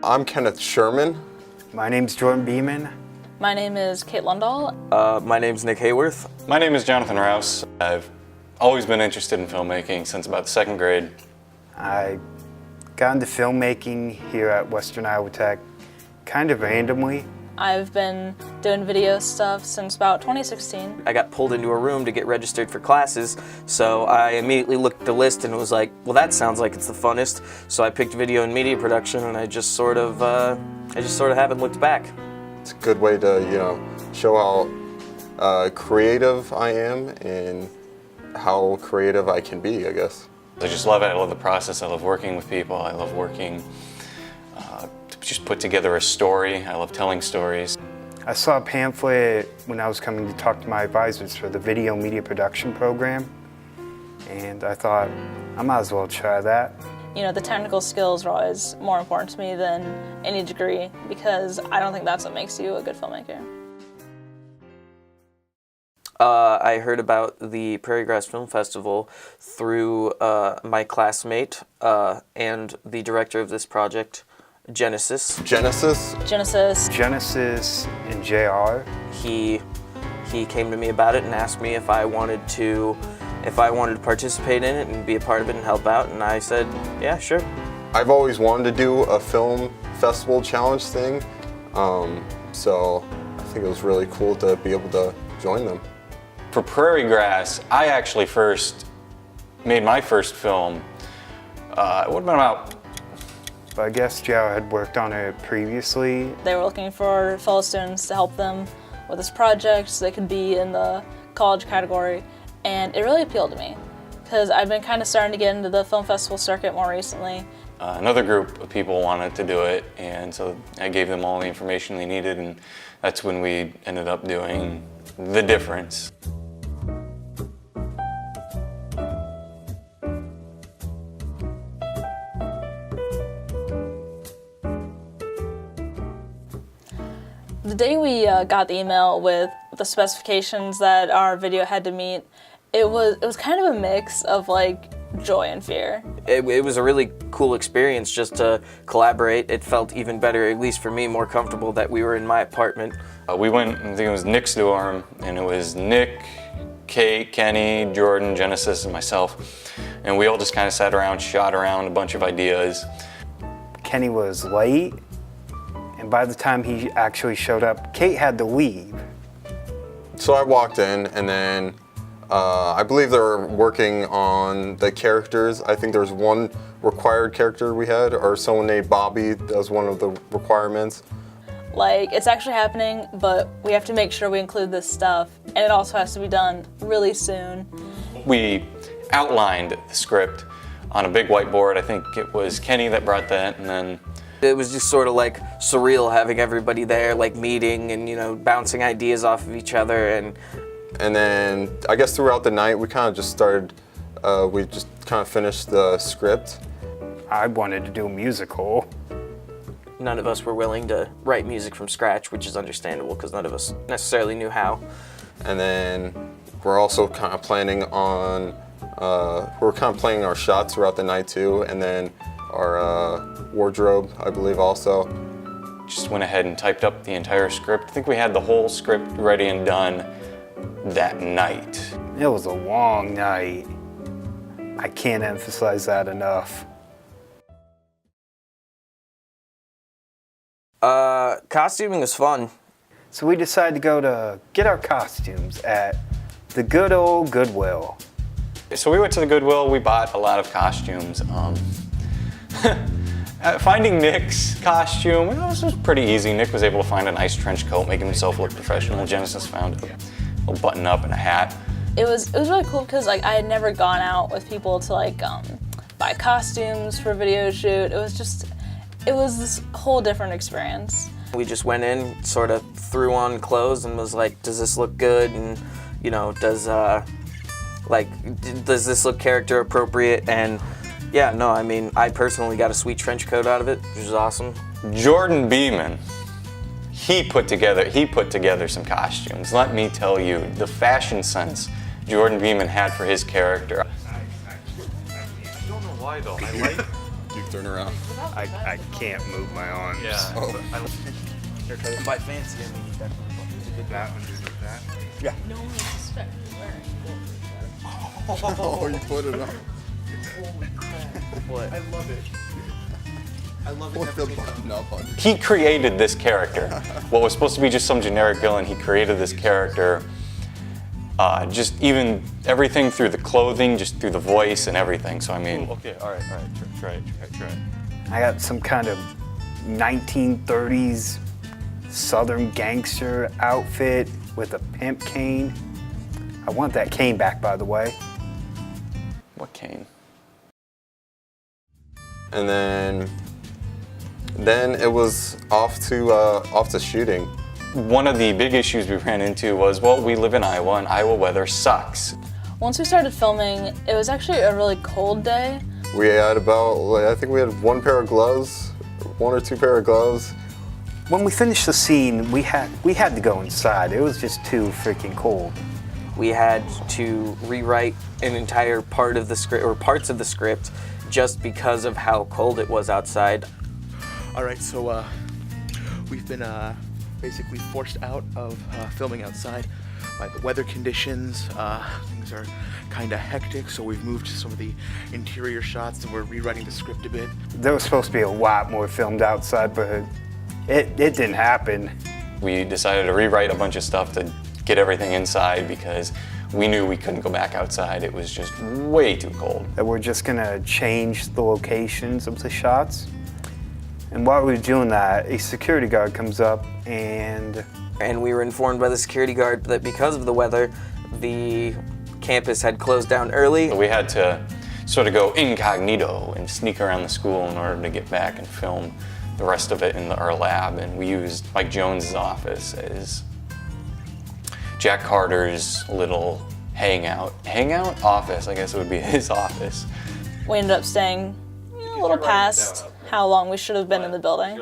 I'm Kenneth Sherman. My name's Jordan Beeman. My name is Kate Lundahl. My name's Nick Hayworth. My name is Jonathan Rouse. I've always been interested in filmmaking since about the second grade. I got into filmmaking here at Western Iowa Tech kind of randomly. I've been doing video stuff since about 2016. I got pulled into a room to get registered for classes, so I immediately looked at the list and was like, well, that sounds like it's the funnest. So I picked video and media production, and I just sort of haven't looked back. It's a good way to, show how creative I am and how creative I can be, I guess. I just love it. I love the process. I love working with people. I love working to just put together a story. I love telling stories. I saw a pamphlet when I was coming to talk to my advisors for the video media production program, and I thought, I might as well try that. The technical skills are always more important to me than any degree because I don't think that's what makes you a good filmmaker. I heard about the Prairie Grass Film Festival through my classmate and the director of this project, Genesis. Genesis And JR. He came to me about it and asked me if I wanted to participate in it and be a part of it and help out, and I said, yeah, sure. I've always wanted to do a film festival challenge thing, so I think it was really cool to be able to join them. For Prairie Grass, I actually first made my first film, it would have been about... But I guess JR had worked on it previously. They were looking for fellow students to help them with this project so they could be in the college category, and it really appealed to me because I've been kind of starting to get into the film festival circuit more recently. Another group of people wanted to do it, and so I gave them all the information they needed, and that's when we ended up doing The Difference. The day we got the email with the specifications that our video had to meet, it was kind of a mix of like joy and fear. It was a really cool experience just to collaborate. It felt even better, at least for me, more comfortable that we were in my apartment. We went, I think it was Nick's dorm, and it was Nick, Kate, Kenny, Jordan, Genesis, and myself. And we all just kind of sat around, shot around a bunch of ideas. Kenny was late, and by the time he actually showed up, Kate had to leave. So I walked in, and then I believe they were working on the characters. I think there was one required character we had, or someone named Bobby. That was one of the requirements. Like, it's actually happening, but we have to make sure we include this stuff, and it also has to be done really soon. We outlined the script on a big whiteboard. I think it was Kenny that brought that, and then it was just sort of like surreal having everybody there, like meeting and bouncing ideas off of each other. And then I guess throughout the night we kind of just started, we just kind of finished the script. I wanted to do a musical. None of us were willing to write music from scratch, which is understandable because none of us necessarily knew how. And then we're also kind of planning on, we're kind of planning our shots throughout the night too, and then our wardrobe, I believe, also. just went ahead and typed up the entire script. I think we had the whole script ready and done that night. It was a long night. I can't emphasize that enough. Costuming was fun. So we decided to go to get our costumes at the good old Goodwill. So we went to the Goodwill, we bought a lot of costumes. Finding Nick's costume, this was pretty easy. Nick was able to find a nice trench coat, making himself look professional. Genesis found a little button up and a hat. It was really cool because I had never gone out with people to buy costumes for a video shoot. It was this whole different experience. We just went in, sort of threw on clothes and was like, does this look good? And does this look character appropriate? And yeah, no, I mean, I personally got a sweet trench coat out of it, which is awesome. Jordan Beeman, he put together some costumes. Let me tell you, the fashion sense Jordan Beeman had for his character. I don't know why though. Turn around. I can't move my arms. By fancy, I mean definitely. That one, that. No one suspect you're wearing Oh, you put it on. What? I love it. I love it. Put the button up on. He created this character. What was supposed to be just some generic villain, he created this character. Just even everything through the clothing, just through the voice and everything. So I mean, Okay, all right. Try it. I got some kind of 1930s Southern gangster outfit with a pimp cane. I want that cane back, by the way. what cane? And then it was off to shooting. One of the big issues we ran into was, well, we live in Iowa and Iowa weather sucks. Once we started filming, it was actually a really cold day. We had I think we had one pair of gloves, one or two pair of gloves. When we finished the scene, we had to go inside. It was just too freaking cold. We had to rewrite an entire part of the script, or parts of the script, just because of how cold it was outside. All right, so we've been basically forced out of filming outside by the weather conditions. Things are kind of hectic, so we've moved some of the interior shots and we're rewriting the script a bit. There was supposed to be a lot more filmed outside, but it didn't happen. We decided to rewrite a bunch of stuff to get everything inside because we knew we couldn't go back outside. It was just way too cold. That we're just gonna change the locations of the shots. And while we were doing that, a security guard comes up and We were informed by the security guard that because of the weather, the campus had closed down early. So we had to sort of go incognito and sneak around the school in order to get back and film the rest of it in our lab. And we used Mike Jones's office as Jack Carter's little hangout office. I guess it would be his office. We ended up staying a little past how long we should have been in the building.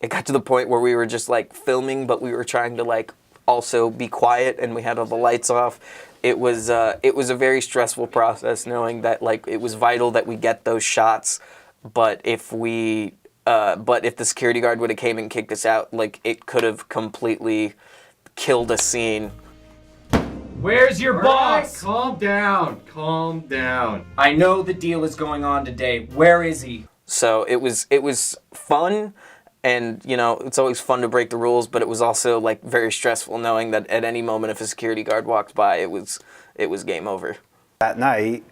It got to the point where we were just like filming, but we were trying to like also be quiet, and we had all the lights off. It was a very stressful process, knowing that like it was vital that we get those shots, but if the security guard would have came and kicked us out, like it could have completely killed a scene. Where's your boss? Calm down. I know the deal is going on today. Where is he? So it was fun, and you know it's always fun to break the rules, but it was also like very stressful knowing that at any moment if a security guard walked by, it was game over. that night,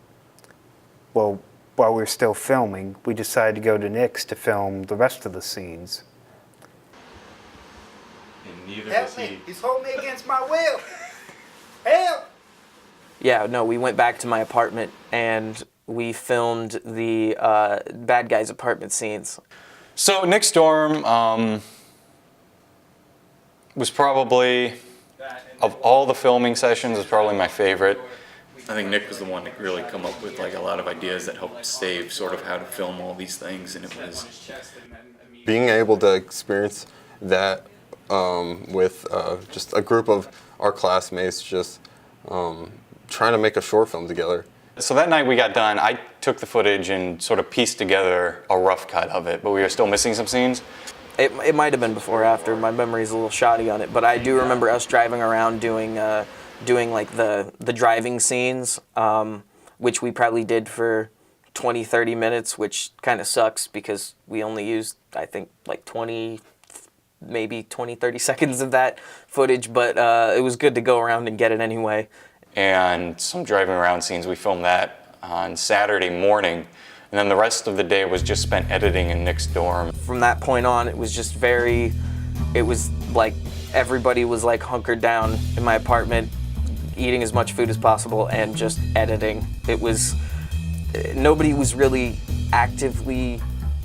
well, while we were still filming, we decided to go to Nick's to film the rest of the scenes. And neither was he. He's holding me against my will! Help! Yeah, no, we went back to my apartment and we filmed the bad guy's apartment scenes. So Nick's dorm was probably, of all the filming sessions, was probably my favorite. I think Nick was the one to really come up with like a lot of ideas that helped save sort of how to film all these things, and it was Being able to experience that with just a group of our classmates, just trying to make a short film together. So that night we got done, I took the footage and sort of pieced together a rough cut of it, but we were still missing some scenes. It might have been before or after. My memory's a little shoddy on it, but I do remember us driving around doing like the driving scenes, which we probably did for 20-30 minutes, which kind of sucks because we only used, I think, like 20-30 seconds of that footage, but it was good to go around and get it anyway. And some driving around scenes, we filmed that on Saturday morning, and then the rest of the day was just spent editing in Nick's dorm. From that point on, it was just it was like everybody was like hunkered down in my apartment, eating as much food as possible and just editing. Nobody was really actively,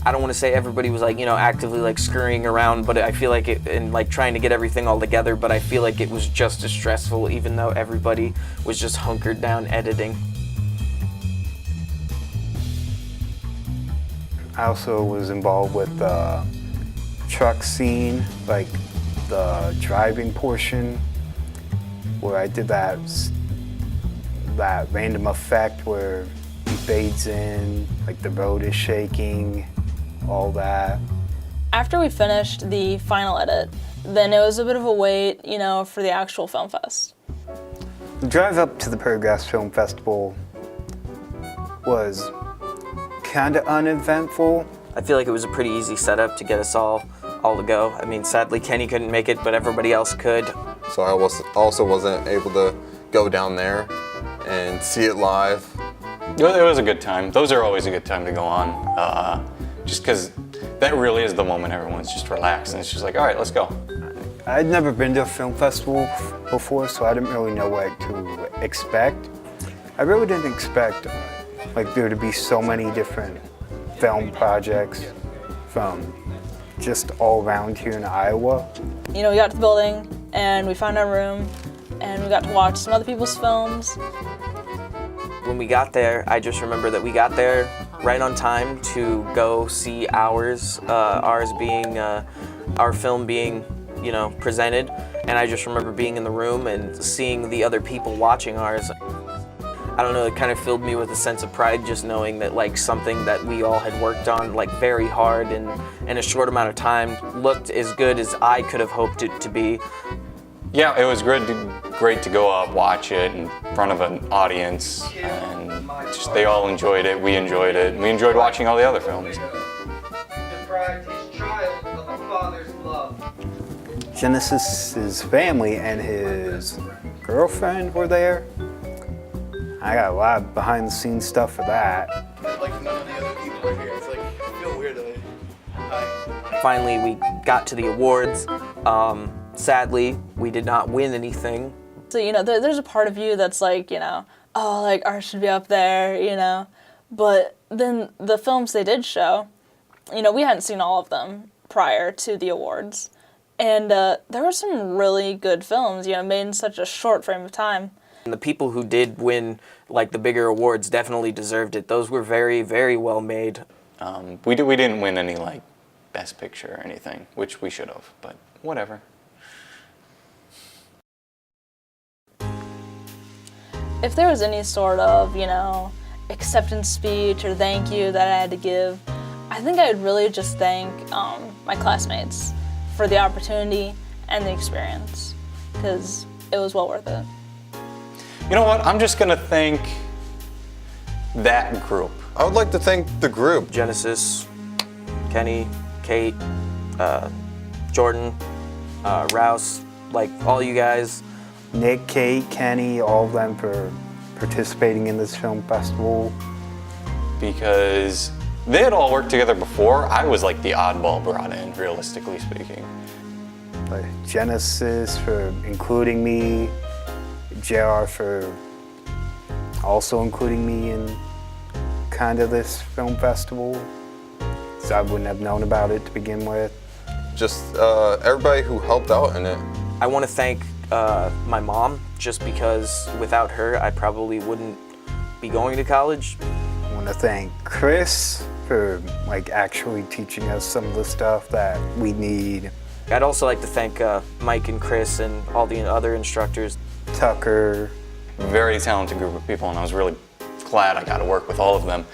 I don't want to say everybody was like, actively like scurrying around, but I feel like and like trying to get everything all together, but I feel like it was just as stressful even though everybody was just hunkered down editing. I also was involved with the truck scene, like the driving portion, where I did that random effect where he fades in, like the road is shaking, all that. After we finished the final edit, then it was a bit of a wait, you know, for the actual film fest. The drive up to the Progress Film Festival was kind of uneventful. I feel like it was a pretty easy setup to get us all to go. I mean, sadly Kenny couldn't make it, but everybody else could. So I also wasn't able to go down there and see it live. It was a good time. Those are always a good time to go on, just because that really is the moment everyone's just relaxed and it's just like, all right, let's go. I'd never been to a film festival before, so I didn't really know what to expect. I really didn't expect like there to be so many different film projects from just all around here in Iowa. You know, we got to the building and we found our room and we got to watch some other people's films. When we got there, I just remember that we got there right on time to go see ours being, our film being, you know, presented. And I just remember being in the room and seeing the other people watching ours. I don't know, it kind of filled me with a sense of pride just knowing that like something that we all had worked on like very hard and in a short amount of time looked as good as I could have hoped it to be. Yeah, it was great to go up, watch it in front of an audience, and just they all enjoyed it, we enjoyed it, and we enjoyed watching all the other films. Deprived his child of a father's love. Genesis's family and his girlfriend were there. I got a lot of behind the scenes stuff for that. Like none of the other people are here. It's like, I feel weird. Hi. Finally, we got to the awards. Sadly, we did not win anything. So, you know, there's a part of you that's like, you know, oh, like ours should be up there, you know. But then the films they did show, you know, we hadn't seen all of them prior to the awards. And there were some really good films, you know, made in such a short frame of time. And the people who did win like the bigger awards definitely deserved it. Those were very, very well made. We didn't win any like Best Picture or anything, which we should have, but whatever. If there was any sort of, you know, acceptance speech or thank you that I had to give, I think I would really just thank my classmates for the opportunity and the experience, because it was well worth it. You know what? I'm just gonna thank that group. I would like to thank the group. Genesis, Kenny, Kate, Jordan, Rouse, like all you guys. Nick, Kate, Kenny, all of them for participating in this film festival. Because they had all worked together before. I was like the oddball brought in, realistically speaking. Like Genesis for including me, JR for also including me in kind of this film festival. So I wouldn't have known about it to begin with. Just everybody who helped out in it. I want to thank my mom, just because without her, I probably wouldn't be going to college. I want to thank Chris for like actually teaching us some of the stuff that we need. I'd also like to thank Mike and Chris and all the other instructors. Tucker. Very talented group of people, and I was really glad I got to work with all of them.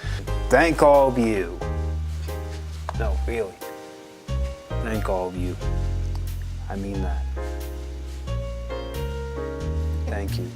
Thank all of you. No, really. Thank all of you. I mean that. Thank you.